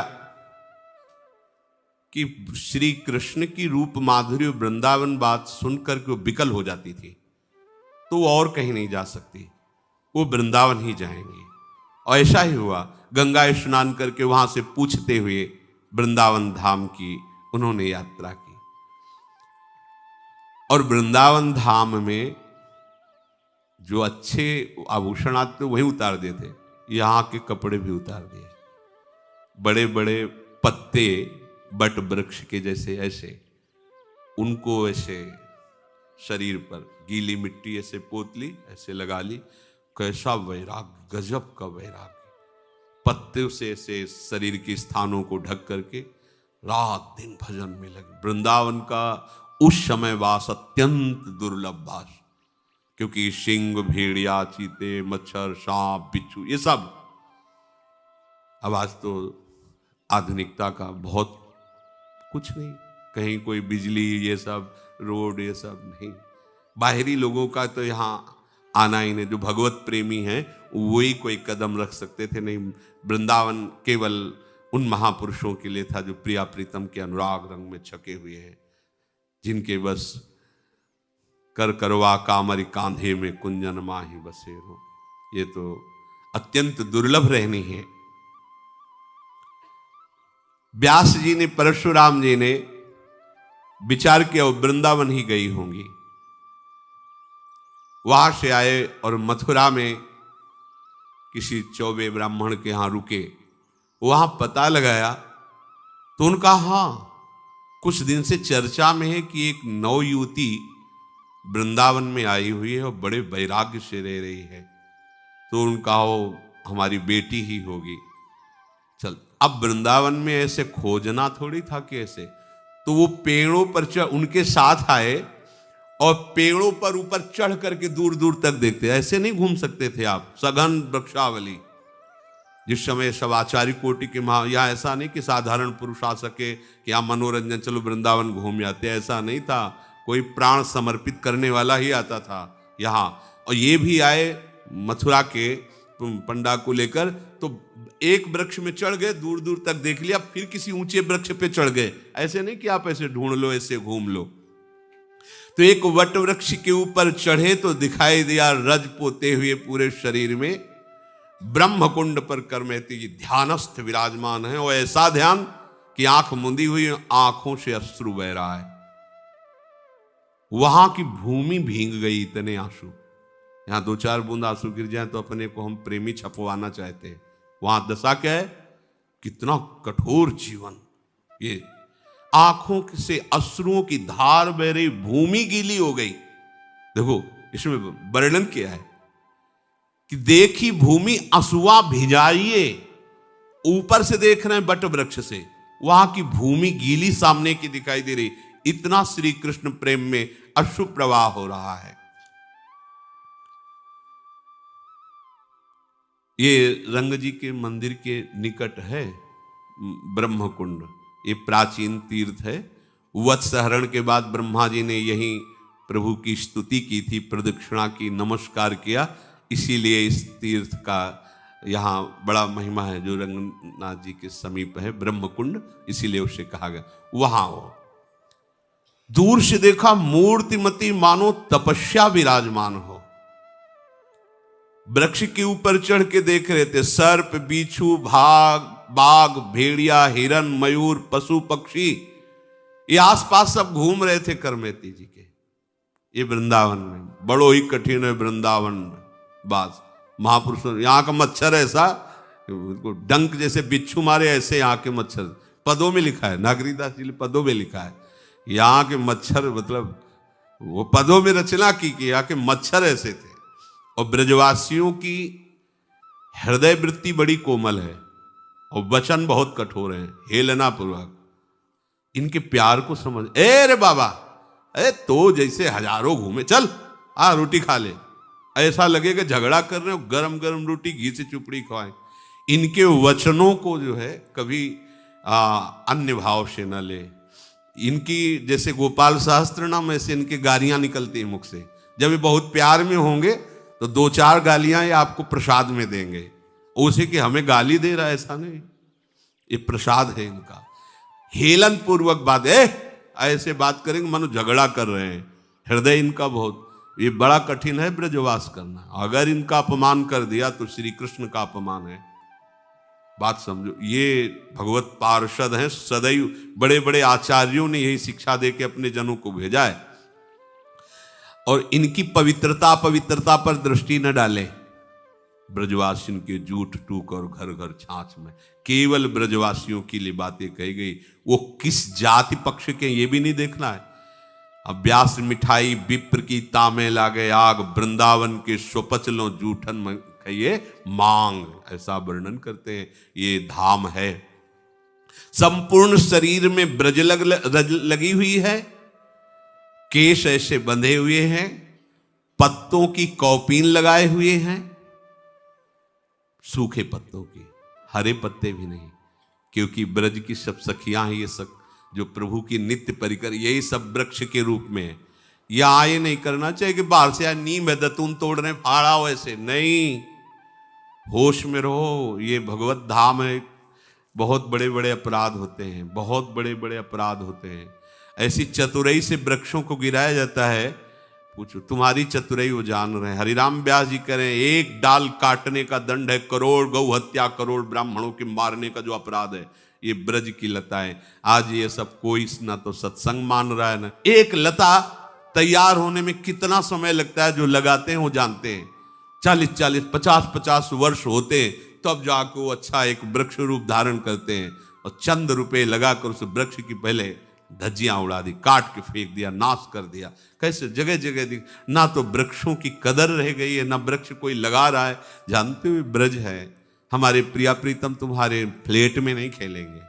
कि श्री कृष्ण की रूप माधुर्य वृंदावन बात सुनकर के वो विकल हो जाती थी, तो वो और कहीं नहीं जा सकती, वो वृंदावन ही जाएंगे। और ऐसा ही हुआ। गंगा स्नान करके वहां से पूछते हुए वृंदावन धाम की उन्होंने यात्रा की। और वृंदावन धाम में जो अच्छे आभूषण आते वही उतार देते, यहां के कपड़े भी उतार दिए। बड़े बड़े पत्ते बट वृक्ष के जैसे ऐसे उनको ऐसे शरीर पर गीली मिट्टी ऐसे पोत ली, ऐसे लगा ली। कैसा वैराग्य, गजब का वैराग्य। पत्ते से ऐसे शरीर के स्थानों को ढक करके रात दिन भजन में लगे। वृंदावन का उस समय वास अत्यंत दुर्लभ वास, क्योंकि सिंह, भेड़िया, चीते, मच्छर, सांप, बिच्छू, ये सब। अब आज तो आधुनिकता का बहुत कुछ नहीं, कहीं कोई बिजली, ये सब रोड, ये सब नहीं। बाहरी लोगों का तो यहाँ आना ही नहीं। जो भगवत प्रेमी हैं वही कोई कदम रख सकते थे, नहीं। वृंदावन केवल उन महापुरुषों के लिए था जो प्रिया प्रीतम के अनुराग रंग में छके हुए हैं, जिनके बस कर करवा कामरी कांधे में कुंजन माही बसेरो। ये तो अत्यंत दुर्लभ रहनी है। व्यास जी ने, परशुराम जी ने विचार किया वृंदावन ही गई होंगी। वहां से आए और मथुरा में किसी चौबे ब्राह्मण के यहां रुके। वहां पता लगाया तो उनका, हाँ, कुछ दिन से चर्चा में है कि एक नवयुवती वृंदावन में आई हुई है और बड़े वैराग्य से रह रही है। तो उनका, वो हमारी बेटी ही होगी। चल, अब वृंदावन में ऐसे खोजना थोड़ी था कि ऐसे, तो वो पेड़ों पर उनके साथ आए और पेड़ों पर ऊपर चढ़ करके दूर दूर तक देखते। ऐसे नहीं घूम सकते थे आप, सघन वृक्षावली। जिस समय सब आचार्य कोटि के यहाँ ऐसा नहीं कि साधारण पुरुष आ सके कि यहाँ मनोरंजन, चलो वृंदावन घूम आते, ऐसा नहीं था। कोई प्राण समर्पित करने वाला ही आता था यहाँ। और ये भी आए मथुरा के पंडा को लेकर, तो एक वृक्ष में चढ़ गए, दूर दूर तक देख लिया, फिर किसी ऊंचे वृक्ष पे चढ़ गए। ऐसे नहीं कि आप ऐसे ढूंढ लो, ऐसे घूम लो। तो एक वट वृक्ष के ऊपर चढ़े तो दिखाई दिया रज पोते हुए पूरे शरीर में ब्रह्मकुंड पर करमेती जी ध्यानस्थ विराजमान है। और ऐसा ध्यान कि आंख मुंदी हुई, आंखों से अश्रु बह रहा है। वहां की भूमि भींग गई, इतने आंसू। यहां 2-4 बूंद आंसू गिर जाए तो अपने को हम प्रेमी छपवाना चाहते हैं। वहां दशा क्या है, कितना कठोर जीवन। ये आंखों से अश्रुओं की धार बह रही, भूमि गीली हो गई। देखो इसमें वर्णन किया है कि देखी भूमि अश्रुआ भिजाइए। ऊपर से देख रहे हैं बट वृक्ष से, वहां की भूमि गीली सामने की दिखाई दे रही। इतना श्री कृष्ण प्रेम में अश्रु प्रवाह हो रहा है। ये रंग जी के मंदिर के निकट है ब्रह्मकुंड। ये प्राचीन तीर्थ है। वत्सहरण के बाद ब्रह्मा जी ने यहीं प्रभु की स्तुति की थी, प्रदक्षिणा की, नमस्कार किया। इसीलिए इस तीर्थ का यहाँ बड़ा महिमा है, जो रंगनाथ जी के समीप है ब्रह्मकुंड, इसीलिए उसे कहा गया। वहां हो दूर से देखा मूर्तिमती, मानो तपस्या विराजमान हो। वृक्ष के ऊपर चढ़ के देख रहे थे सर्प, बिच्छू, बाघ, भेड़िया, हिरन, मयूर, पशु पक्षी, ये आसपास सब घूम रहे थे करमेती जी के। ये वृंदावन में बड़ो ही कठिन है। वृंदावन बास महापुरुषों, यहाँ का मच्छर ऐसा डंक जैसे बिच्छू मारे, ऐसे यहाँ के मच्छर। पदों में लिखा है, नागरीदास जी ने पदों में लिखा है, यहाँ के मच्छर, मतलब वो पदों में रचना की यहाँ के मच्छर ऐसे थे। और ब्रजवासियों की हृदय वृत्ति बड़ी कोमल है और वचन बहुत कठोर है, हेलना पूर्वक। इनके प्यार को समझ, ए रे बाबा, अरे तो जैसे हजारों घूमे, चल आ रोटी खा ले। ऐसा लगेगा झगड़ा कर रहे हो, गरम गरम रोटी घी से चुपड़ी खवाएं। इनके वचनों को जो है कभी अन्य भाव से न ले। इनकी जैसे गोपाल सहस्त्र नाम, ऐसे इनके गालियां निकलती हैं मुख से। जब ये बहुत प्यार में होंगे तो 2-4 गालियां ये आपको प्रसाद में देंगे। उसे कि हमें गाली दे रहा है, ऐसा नहीं, ये प्रसाद है इनका। हेलन पूर्वक बात, ऐसे बात करेंगे मानो झगड़ा कर रहे हैं। हृदय इनका बहुत, ये बड़ा कठिन है ब्रजवास करना। अगर इनका अपमान कर दिया तो श्री कृष्ण का अपमान है। बात समझो, ये भगवत पार्षद हैं सदैव। बड़े बड़े आचार्यों ने यही शिक्षा दे के अपने जनों को भेजा है। और इनकी पवित्रता पर दृष्टि न डालें। ब्रजवासियों के जूठ टूक और घर घर छाछ में केवल ब्रजवासियों के लिए बातें कही गई। वो किस जाति पक्ष के ये भी नहीं देखना है। अब व्यास मिठाई विप्र की तामे लागे आग, वृंदावन के स्वपचलों जूठन कहिए मांग, ऐसा वर्णन करते हैं। ये धाम है। संपूर्ण शरीर में ब्रज लगी हुई है, केश ऐसे बंधे हुए हैं, पत्तों की कौपीन लगाए हुए हैं, सूखे पत्तों की, हरे पत्ते भी नहीं, क्योंकि ब्रज की सब सखियां हैं, ये सब जो प्रभु की नित्य परिकर, यही सब वृक्ष के रूप में है। यहां ये नहीं करना चाहिए कि बाहर से नीम है दतून तोड़ रहे फाड़ा हो, ऐसे नहीं, होश में रहो। ये भगवत धाम है। बहुत बड़े बड़े अपराध होते हैं, बहुत बड़े बड़े अपराध होते हैं। ऐसी चतुराई से वृक्षों को गिराया जाता है, पूछो तुम्हारी चतुराई वो जान रहे हैं। हरिराम व्यास जी कह रहे हैं, एक डाल काटने का दंड है करोड़ गौ हत्या, करोड़ ब्राह्मणों के मारने का जो अपराध है, ये ब्रज की लताएं। आज ये सब कोई ना तो सत्संग मान रहा है ना। एक लता तैयार होने में कितना समय लगता है, जो लगाते हैं वो जानते हैं। 40-40, 50-50 वर्ष होते हैं, तब जाकर वो अच्छा एक वृक्ष रूप धारण करते हैं। और चंद रुपए लगाकर उस वृक्ष की पहले धज्जियां उड़ा दी, काट के फेंक दिया, नाश कर दिया। कैसे जगह जगह दी, ना तो वृक्षों की कदर रह गई है, ना वृक्ष कोई लगा रहा है। जानते हुए ब्रज है। हमारे प्रिया प्रीतम तुम्हारे फ्लैट में नहीं खेलेंगे।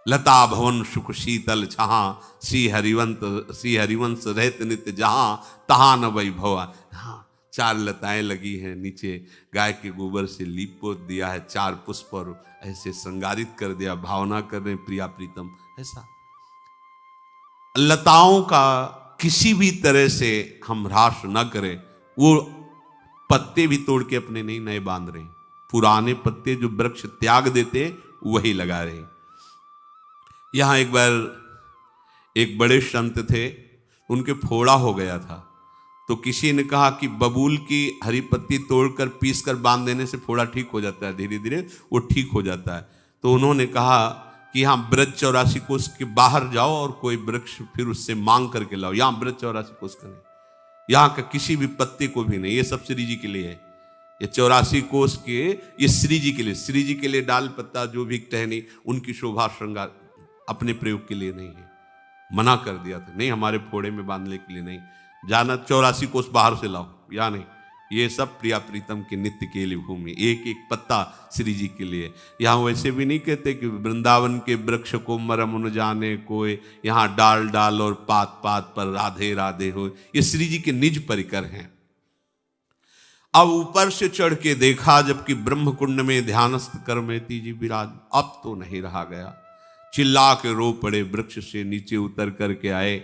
लता भवन सुख शीतल छहा, श्री हरिवंश रहत नित्य जहां, तहां न वैभव। हाँ, 4 लताएं लगी हैं, नीचे गाय के गोबर से लीप पोत दिया है, 4 पुष्प और ऐसे श्रृंगारित कर दिया, भावना कर रहे प्रिया प्रीतम। ऐसा लताओं का किसी भी तरह से हम ह्रास न करें। वो पत्ते भी तोड़ के अपने नहीं नए बांध रहे, पुराने पत्ते जो वृक्ष त्याग देते वही लगा रहे। यहां एक बार एक बड़े संत थे, उनके फोड़ा हो गया था, तो किसी ने कहा कि बबूल की हरी पत्ती तोड़कर पीस कर बांध देने से फोड़ा ठीक हो जाता है, धीरे धीरे वो ठीक हो जाता है। तो उन्होंने कहा कि यहाँ ब्रज 84 कोस के बाहर जाओ और कोई वृक्ष फिर उससे मांग करके लाओ। यहाँ ब्रज 84 कोस का नहीं, यहाँ का किसी भी पत्ते को भी नहीं, ये सब श्री जी के लिए है। ये 84 कोस के ये श्री जी के लिए, श्री जी के लिए डाल पत्ता जो भी टहनी उनकी शोभा श्रृंगार अपने प्रयोग के लिए नहीं है। मना कर दिया था, नहीं हमारे फोड़े में बांधने के लिए नहीं, जाना 84 कोस बाहर से लाओ, या नहीं। ये सब प्रिया प्रीतम के नित्य के लिए भूमि, एक एक पत्ता श्री जी के लिए। यहाँ वैसे भी नहीं कहते कि वृंदावन के वृक्ष को मरम न जाने कोई, यहाँ डाल डाल और पात पात पर राधे राधे हो। ये श्री जी के निज परिकर हैं। अब ऊपर से चढ़ के देखा, जबकि ब्रह्म कुंड में ध्यानस्थ करमेती जी विराज। अब तो नहीं रहा गया, चिल्ला के रो पड़े, वृक्ष से नीचे उतर करके आए।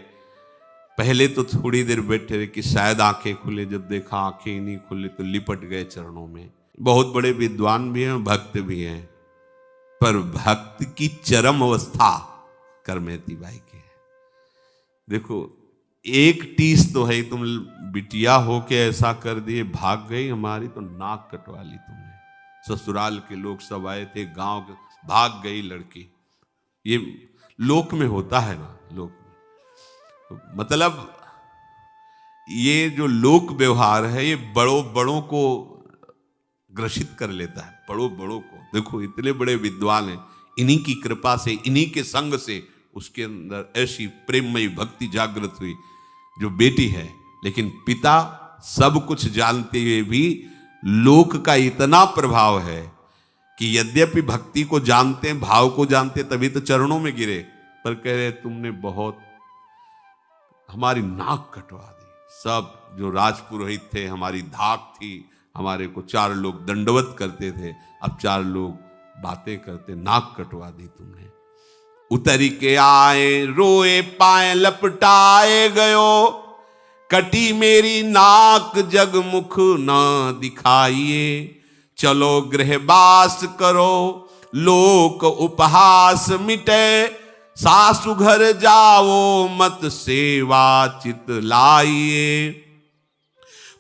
पहले तो थोड़ी देर बैठे रहे कि शायद आंखें खुले, जब देखा आंखें ही नहीं खुले तो लिपट गए चरणों में। बहुत बड़े विद्वान भी हैं, भक्त भी हैं, पर भक्त की चरम अवस्था करमेती बाई की है। देखो, एक टीस तो है, तुम बिटिया हो के ऐसा कर दिए, भाग गई हमारी तो नाक कटवा ली तुमने। ससुराल के लोग सब आए थे, गांव के, भाग गई लड़की। ये लोक में होता है ना, लोक में मतलब ये जो लोक व्यवहार है, ये बड़ों को ग्रसित कर लेता है, बड़ों को। देखो इतने बड़े विद्वान हैं, इन्हीं की कृपा से, इन्हीं के संग से उसके अंदर ऐसी प्रेममयी भक्ति जागृत हुई जो बेटी है। लेकिन पिता सब कुछ जानते हुए भी लोक का इतना प्रभाव है कि यद्यपि भक्ति को जानते हैं, भाव को जानते हैं, तभी तो चरणों में गिरे, पर कह रहे तुमने बहुत हमारी नाक कटवा दी। सब जो राजपुरोहित थे, हमारी धाक थी, हमारे को 4 लोग दंडवत करते थे, अब 4 लोग बातें करते, नाक कटवा दी तुमने। उतरी के आए रोए पाए लपटाए गयो, कटी मेरी नाक जगमुख ना दिखाइए। चलो गृहवास करो लोक उपहास मिटे, सासु घर जाओ मत सेवा चित लाइए।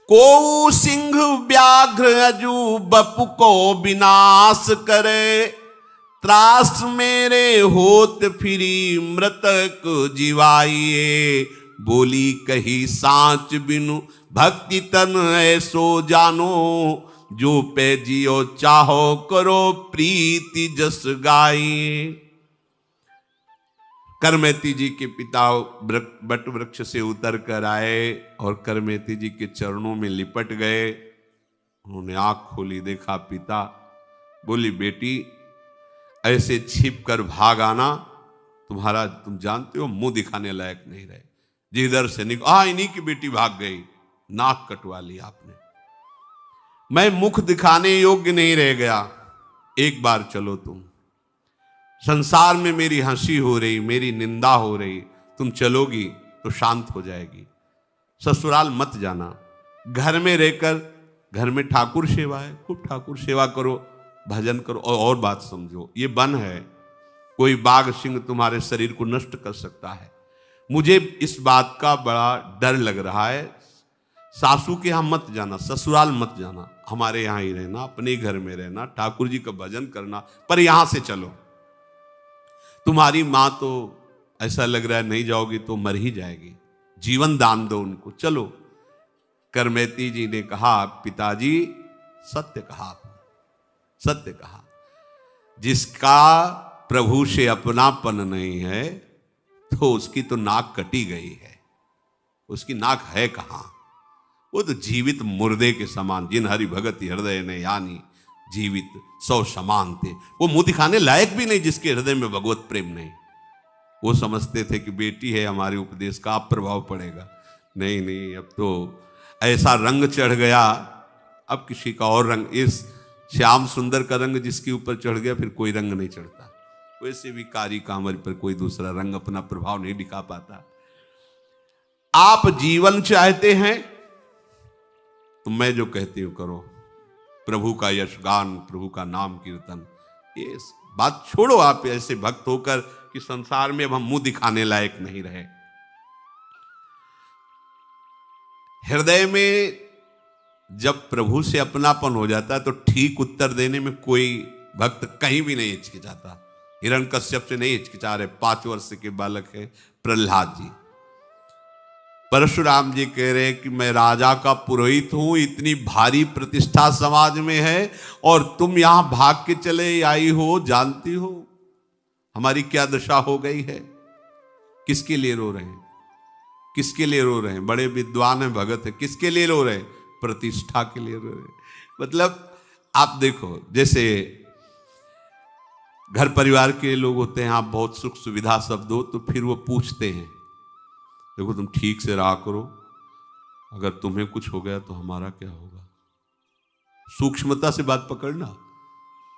को सिंह व्याघ्र अजू बपु को विनाश करे, त्रास मेरे होत फिरी मृतक जीवाइए। बोली कही सांच बिनु भक्ति तन ऐसो जानो, जो पे जियो चाहो करो प्रीति जस गाइए। करमेती जी के पिता बट वृक्ष से उतर कर आए और करमेती जी के चरणों में लिपट गए। उन्होंने आंख खोली, देखा पिता। बोली बेटी ऐसे छिप कर भाग आना, तुम्हारा तुम जानते हो मुंह दिखाने लायक नहीं रहे। जिधर से इन्हीं की बेटी भाग गई, नाक कटवा ली आपने, मैं मुख दिखाने योग्य नहीं रह गया। एक बार चलो तुम, संसार में मेरी हंसी हो रही, मेरी निंदा हो रही, तुम चलोगी तो शांत हो जाएगी। ससुराल मत जाना, घर में रहकर, घर में ठाकुर सेवा है, खूब ठाकुर सेवा करो, भजन करो। और बात समझो, ये वन है, कोई बाघ सिंह तुम्हारे शरीर को नष्ट कर सकता है। मुझे इस बात का बड़ा डर लग रहा है। सासू के यहां मत जाना, ससुराल मत जाना, हमारे यहां ही रहना, अपने घर में रहना, ठाकुर जी का भजन करना, पर यहां से चलो। तुम्हारी मां तो ऐसा लग रहा है नहीं जाओगी तो मर ही जाएगी, जीवन दान दो उनको, चलो। करमेती जी ने कहा पिताजी सत्य कहा आपने, सत्य कहा। जिसका प्रभु से अपनापन नहीं है तो उसकी तो नाक कटी गई है, उसकी नाक है कहां? वो तो जीवित मुर्दे के समान, जिन हरि भगत हृदय ने यानी जीवित सौ समान थे। वो मुंह दिखाने लायक भी नहीं, जिसके हृदय में भगवत प्रेम नहीं। वो समझते थे कि बेटी है, हमारे उपदेश का आप प्रभाव पड़ेगा। नहीं नहीं, अब तो ऐसा रंग चढ़ गया, अब किसी का और रंग, इस श्याम सुंदर का रंग जिसके ऊपर चढ़ गया फिर कोई रंग नहीं चढ़ता। वैसे भी कारी कांवर पर कोई दूसरा रंग अपना प्रभाव नहीं दिखा पाता। आप जीवन चाहते हैं तो मैं जो कहती हूं करो, प्रभु का यशगान, प्रभु का नाम कीर्तन, ये बात छोड़ो आप ऐसे भक्त होकर कि संसार में अब हम मुंह दिखाने लायक नहीं रहे। हृदय में जब प्रभु से अपनापन हो जाता है तो ठीक उत्तर देने में कोई भक्त कहीं भी नहीं हिचकिचाता। हिरण्यकश्यप से नहीं हिचकिचा रहे, 5 वर्ष के बालक है प्रहलाद जी। परशुराम जी कह रहे कि मैं राजा का पुरोहित हूं, इतनी भारी प्रतिष्ठा समाज में है और तुम यहां भाग के चले आई हो, जानती हो हमारी क्या दशा हो गई है। किसके लिए रो रहे हैं? किसके लिए रो रहे हैं? बड़े विद्वान हैं, भगत है, किसके लिए रो रहे हैं? प्रतिष्ठा के लिए रो रहे हैं। मतलब आप देखो, जैसे घर परिवार के लोग होते हैं, आप बहुत सुख सुविधा सब दो तो फिर वो पूछते हैं देखो तुम ठीक से रहा करो, अगर तुम्हें कुछ हो गया तो हमारा क्या होगा। सूक्ष्मता से बात पकड़ना।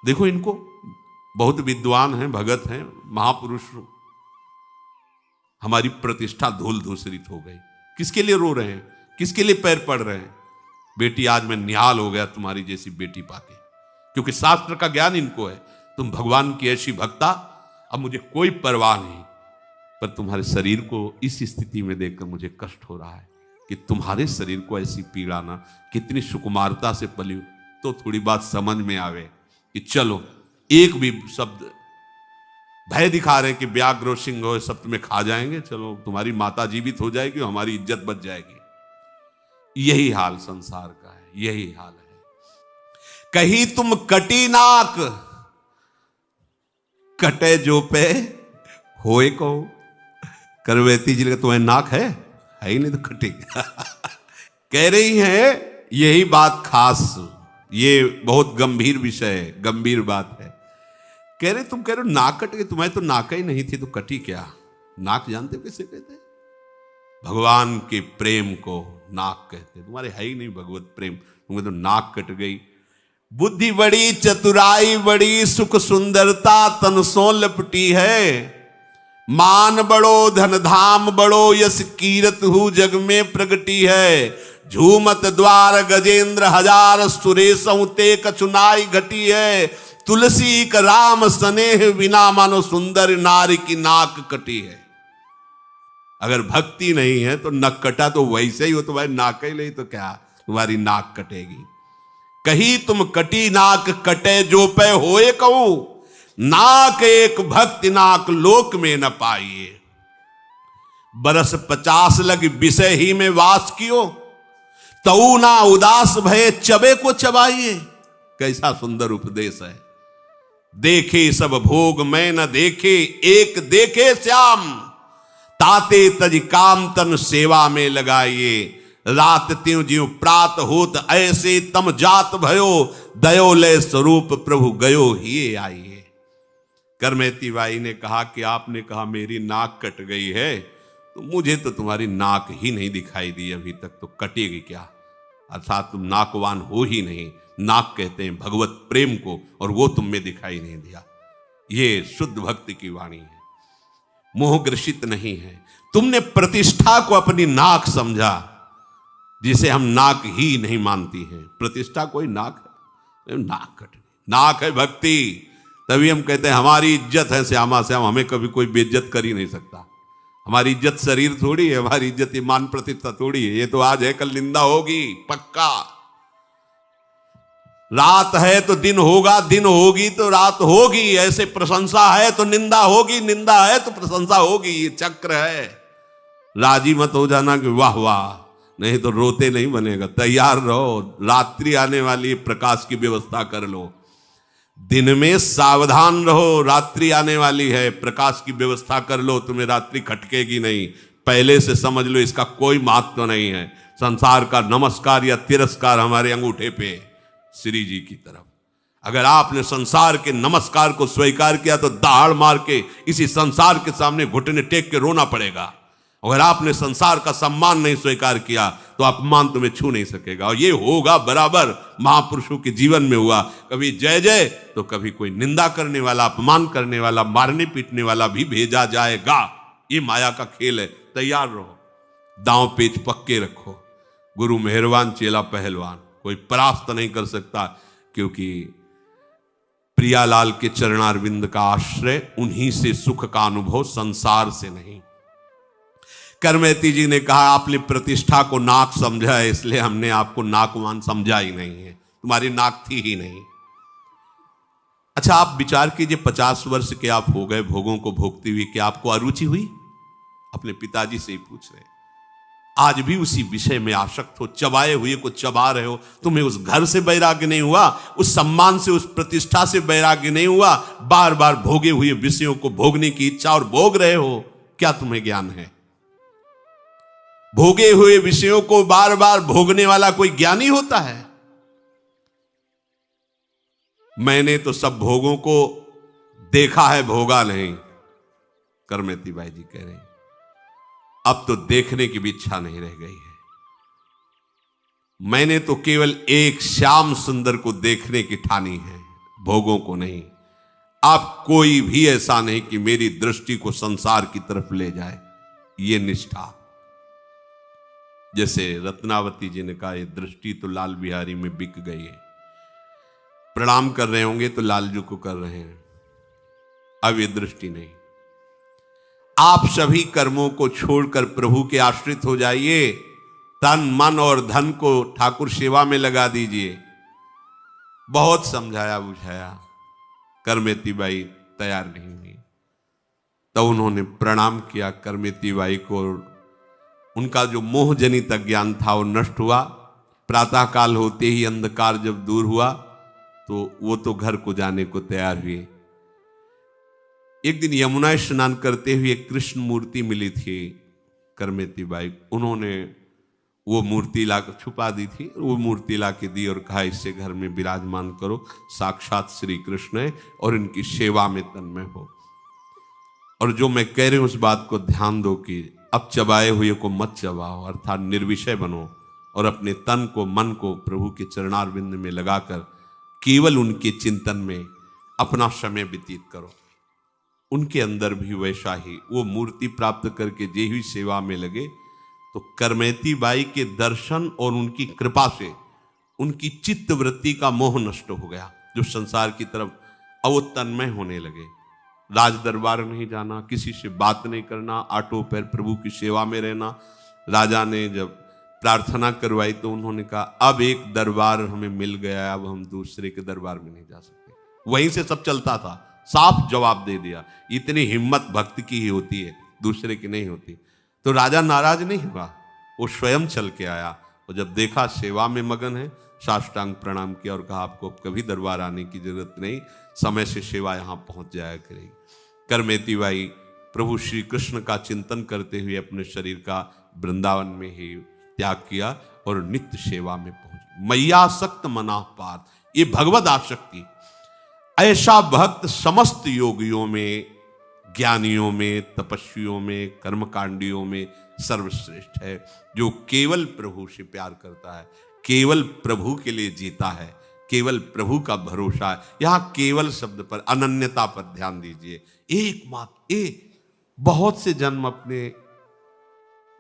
देखो इनको, बहुत विद्वान हैं, भगत हैं, महापुरुष, हमारी प्रतिष्ठा धूल धूसरित हो गई। किसके लिए रो रहे हैं? किसके लिए पैर पड़ रहे हैं? बेटी आज मैं निहाल हो गया तुम्हारी जैसी बेटी पाके, क्योंकि शास्त्र का ज्ञान इनको है। तुम भगवान की ऐसी भक्ता, अब मुझे कोई परवाह नहीं, पर तुम्हारे शरीर को इस स्थिति में देखकर मुझे कष्ट हो रहा है कि तुम्हारे शरीर को ऐसी पीड़ा ना, कितनी सुकुमारता से पली, तो थोड़ी बात समझ में आवे कि चलो एक भी शब्द, भय दिखा रहे कि व्याघ्र सिंह हो सब तुम्हें खा जाएंगे, चलो तुम्हारी माता जीवित हो जाएगी, हमारी इज्जत बच जाएगी। यही हाल संसार का है, यही हाल है। कहीं तुम कटी नाक, कटे जो पे होए को। करवेती जी का तुम्हें नाक है ही नहीं तो कटेगा। कह रही है यही बात खास, ये बहुत गंभीर विषय है, गंभीर बात है। कह रहे तुम कह रहे हो नाक कट गई, तुम्हें तो नाक ही नहीं थी तो कटी क्या? नाक जानते हो कैसे कहते हैं? भगवान के प्रेम को नाक कहते, तुम्हारे है ही नहीं भगवत प्रेम, तुम्हें तो नाक कट गई। बुद्धि बड़ी, चतुराई बड़ी, सुख सुंदरता तन सो लपटी है। मान बड़ो, धन धाम बड़ो, यस कीरत हु जग में प्रगटी है। झूमत द्वार गजेंद्र हजार, सुरेशहु ते कचुनाई घटी है। तुलसी का राम स्नेह बिना, मानो सुंदर नारी की नाक कटी है। अगर भक्ति नहीं है तो नक कटा तो वैसे ही हो, तुम्हारी नाक ही नहीं तो क्या तुम्हारी नाक कटेगी। कहीं तुम कटी नाक कटे जो पे होए कहूं, नाक एक भक्ति नाक लोक में न पाइए। बरस 50 लग विषय ही में वास कियो, तऊ ना उदास भय चबे को चबाइए। कैसा सुंदर उपदेश है। देखे सब भोग मैं न देखे, एक देखे श्याम, ताते तज काम तन सेवा में लगाइए, रात त्यों ज्यों प्रात होत ऐसे तम जात भयो, दयो लय स्वरूप प्रभु गयो ही आइए। करमेती बाई ने कहा कि आपने कहा मेरी नाक कट गई है, तो मुझे तो तुम्हारी नाक ही नहीं दिखाई दी अभी तक, तो कटेगी क्या, अर्थात तुम नाकवान हो ही नहीं। नाक कहते हैं भगवत प्रेम को, और वो तुम में दिखाई नहीं दिया। ये शुद्ध भक्ति की वाणी है, मोहग्रसित नहीं है। तुमने प्रतिष्ठा को अपनी नाक समझा, जिसे हम नाक ही नहीं मानती हैं। प्रतिष्ठा कोई नाक है, नाक कट गई, नाक है भक्ति। तभी हम कहते हैं हमारी इज्जत है श्यामा श्याम, हमें कभी कोई बेइज्जत कर ही नहीं सकता। हमारी इज्जत शरीर थोड़ी है, हमारी इज्जत ईमान प्रतिष्ठा थोड़ी है। ये तो आज है, कल निंदा होगी पक्का। रात है तो दिन होगा, दिन होगी तो रात होगी। ऐसे प्रशंसा है तो निंदा होगी, निंदा है तो प्रशंसा होगी। ये चक्र है। राजी मत हो जाना कि वाह वाह, नहीं तो रोते नहीं बनेगा। तैयार रहो, रात्रि आने वाली, प्रकाश की व्यवस्था कर लो। दिन में सावधान रहो, रात्रि आने वाली है, प्रकाश की व्यवस्था कर लो, तुम्हें रात्रि खटकेगी नहीं। पहले से समझ लो, इसका कोई महत्व नहीं है। संसार का नमस्कार या तिरस्कार हमारे अंगूठे पे, श्री जी की तरफ। अगर आपने संसार के नमस्कार को स्वीकार किया तो दहाड़ मार के इसी संसार के सामने घुटने टेक के रोना पड़ेगा। अगर आपने संसार का सम्मान नहीं स्वीकार किया तो अपमान तुम्हें छू नहीं सकेगा। और ये होगा बराबर, महापुरुषों के जीवन में हुआ। कभी जय जय तो कभी कोई निंदा करने वाला, अपमान करने वाला, मारने पीटने वाला भी भेजा जाएगा। ये माया का खेल है। तैयार रहो, दांव पेच पक्के रखो। गुरु मेहरबान, चेला पहलवान, कोई परास्त नहीं कर सकता, क्योंकि प्रियालाल के चरणारविंद का आश्रय, उन्हीं से सुख का अनुभव, संसार से नहीं। करमेती जी ने कहा आपने प्रतिष्ठा को नाक समझा है, इसलिए हमने आपको नाकवान समझा ही नहीं है, तुम्हारी नाक थी ही नहीं। अच्छा, आप विचार कीजिए, 50 वर्ष के आप हो गए भोगों को भोगते हुए, क्या आपको अरुचि हुई? अपने पिताजी से ही पूछ रहे। आज भी उसी विषय में आसक्त हो, चबाए हुए को चबा रहे हो। तुम्हें उस घर से वैराग्य नहीं हुआ, उस सम्मान से, उस प्रतिष्ठा से वैराग्य नहीं हुआ। बार बार भोगे हुए विषयों को भोगने की इच्छा और भोग रहे हो। क्या तुम्हें ज्ञान है? भोगे हुए विषयों को बार बार भोगने वाला कोई ज्ञानी होता है? मैंने तो सब भोगों को देखा है, भोगा नहीं। करमेती बाई जी कह रहे हैं अब तो देखने की भी इच्छा नहीं रह गई है। मैंने तो केवल एक श्याम सुंदर को देखने की ठानी है, भोगों को नहीं। अब कोई भी ऐसा नहीं कि मेरी दृष्टि को संसार की तरफ ले जाए। ये निष्ठा, जैसे रत्नावती जी ने कहा, ये दृष्टि तो लाल बिहारी में बिक गई है। प्रणाम कर रहे होंगे तो लालजू को कर रहे हैं, अब ये दृष्टि नहीं। आप सभी कर्मों को छोड़कर प्रभु के आश्रित हो जाइए। तन मन और धन को ठाकुर सेवा में लगा दीजिए। बहुत समझाया बुझाया, करमेती बाई तैयार नहीं हुई। तो उन्होंने प्रणाम किया करमेती बाई को। उनका जो मोह जनित अज्ञान था वो नष्ट हुआ। प्रातःकाल होते ही अंधकार जब दूर हुआ तो वो तो घर को जाने को तैयार हुए। एक दिन यमुना स्नान करते हुए कृष्ण मूर्ति मिली थी करमेती बाई। उन्होंने वो मूर्ति लाकर छुपा दी थी, वो मूर्ति ला के दी और कहा इसे घर में विराजमान करो, साक्षात श्री कृष्ण है और इनकी सेवा में तन्मय हो। और जो मैं कह रही हूं उस बात को ध्यान दो कि अब चबाए हुए को मत चबाओ, अर्थात निर्विषय बनो और अपने तन को, मन को प्रभु के चरणारविंद में लगाकर केवल उनके चिंतन में अपना समय व्यतीत करो। उनके अंदर भी वैसा ही वो मूर्ति प्राप्त करके जे ही सेवा में लगे तो करमेती बाई के दर्शन और उनकी कृपा से उनकी चित्त वृत्ति का मोह नष्ट हो गया, जो संसार की तरफ अब तन्मय होने लगे। राज दरबार नहीं जाना, किसी से बात नहीं करना, आटो पैर प्रभु की सेवा में रहना। राजा ने जब प्रार्थना करवाई तो उन्होंने कहा अब एक दरबार हमें मिल गया, अब हम दूसरे के दरबार में नहीं जा सकते। वहीं से सब चलता था, साफ जवाब दे दिया। इतनी हिम्मत भक्त की ही होती है, दूसरे की नहीं होती। तो राजा नाराज नहीं हुआ, वो स्वयं चल के आया और जब देखा सेवा में मगन है साष्टांग प्रणाम किया और कहा आपको अब कभी दरबार आने की जरूरत नहीं, समय से सेवा यहाँ पहुँच जाया करेगी। करमेती बाई प्रभु श्री कृष्ण का चिंतन करते हुए अपने शरीर का वृंदावन में ही त्याग किया और नित्य सेवा में पहुंची। मैयासक्त मना पार, ये भगवद आसक्ति, ऐसा भक्त समस्त योगियों में, ज्ञानियों में, तपस्वियों में, कर्मकांडियों में सर्वश्रेष्ठ है, जो केवल प्रभु से प्यार करता है, केवल प्रभु के लिए जीता है, केवल प्रभु का भरोसा है। यहां केवल शब्द पर, अनन्यता पर ध्यान दीजिए। एकमात्र बहुत से जन्म अपने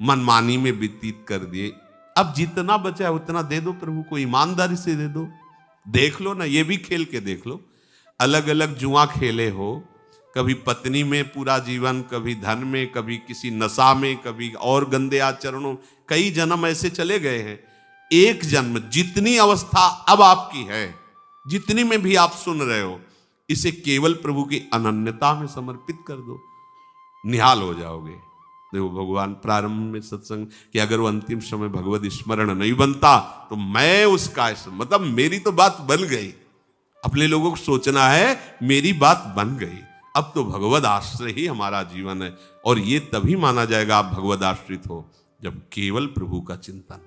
मनमानी में व्यतीत कर दिए, अब जितना बचा है उतना दे दो प्रभु को, ईमानदारी से दे दो। देख लो ना, ये भी खेल के देख लो, अलग अलग जुआ खेले हो, कभी पत्नी में पूरा जीवन, कभी धन में, कभी किसी नशा में, कभी और गंदे आचरणों, कई जन्म ऐसे चले गए हैं। एक जन्म, जितनी अवस्था अब आपकी है, जितनी में भी आप सुन रहे हो, इसे केवल प्रभु की अनन्यता में समर्पित कर दो, निहाल हो जाओगे। देखो भगवान प्रारंभ में सत्संग कि अगर वो अंतिम समय भगवत स्मरण नहीं बनता तो मैं उसका, मतलब मेरी तो बात बन गई। अपने लोगों को सोचना है मेरी बात बन गई, अब तो भगवद आश्रय ही हमारा जीवन है। और ये तभी माना जाएगा आप भगवद आश्रित हो जब केवल प्रभु का चिंतन,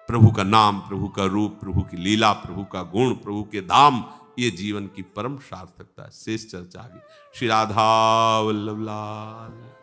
प्रभु का नाम, प्रभु का रूप, प्रभु की लीला, प्रभु का गुण, प्रभु के धाम, ये जीवन की परम सार्थकता है। शेष चर्चा आगे। श्री राधा वल्लभ लाल।